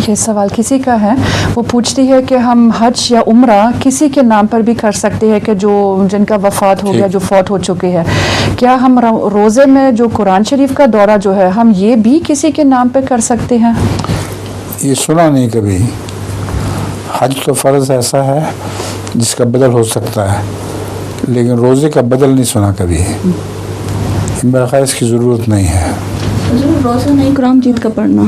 یہ سوال کسی کا ہے، وہ پوچھتی ہے کہ ہم حج یا عمرہ کسی کے نام پر بھی کر سکتے ہیں کہ جو جن کا وفات ہو گیا، جو فوت ہو چکے ہیں، کیا ہم روزے میں جو قرآن شریف کا دورہ جو ہے ہم یہ بھی کسی کے نام پہ کر سکتے ہیں؟ یہ سنا نہیں کبھی. حج تو فرض ایسا ہے جس کا بدل ہو سکتا ہے، لیکن روزے کا بدل نہیں سنا کبھی. میرا خیال اس کی ضرورت نہیں ہے. روزہ نہیں، قرآن مجید کا پڑھنا.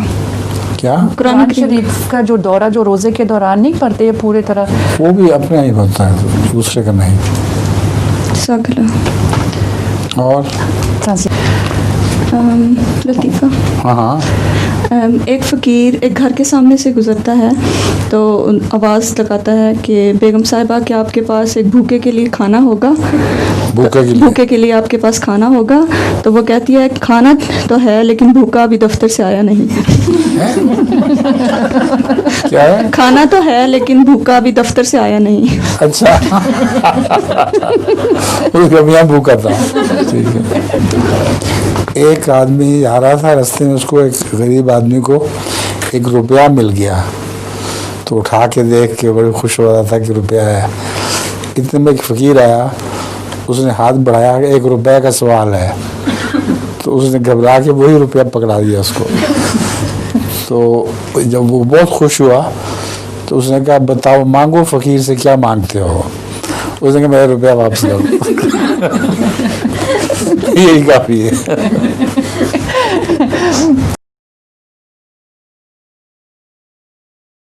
کیا قرآن شریف کا جو دورہ جو روزے کے دوران نہیں پڑھتے پورے طرح، وہ بھی اپنا ہی ہوتا ہے، دوسرے کا نہیں. اور لطیفہ. ہاں ایک فقیر ایک گھر کے سامنے سے گزرتا ہے تو آواز لگاتا ہے کہ بیگم صاحبہ کیا آپ کے پاس ایک بھوکے کے لیے کھانا ہوگا؟ بھوکے کے لیے آپ کے پاس کھانا ہوگا؟ تو وہ کہتی ہے کھانا تو ہے لیکن بھوکا ابھی دفتر سے آیا نہیں. کیا ہے؟ کھانا تو ہے لیکن بھوکا ابھی دفتر سے آیا نہیں. اچھا اس کا میاں بھوکا تھا. ٹھیک ہے. ایک آدمی آ رہا تھا رستے میں، اس کو ایک غریب آدمی کو 1 روپیہ مل گیا تو اٹھا کے دیکھ کے بڑی خوش ہو رہا تھا کہ روپیہ ہے. اتنے میں ایک فقیر آیا، اس نے ہاتھ بڑھایا کہ 1 روپے کا سوال ہے، تو اس نے گھبرا کے وہی روپیہ پکڑا دیا اس کو. تو جب وہ بہت خوش ہوا تو اس نے کہا بتاؤ مانگو فقیر سے کیا مانگتے ہو؟ اس نے کہا میرا روپیہ واپس کرو. یہی کافی ہے.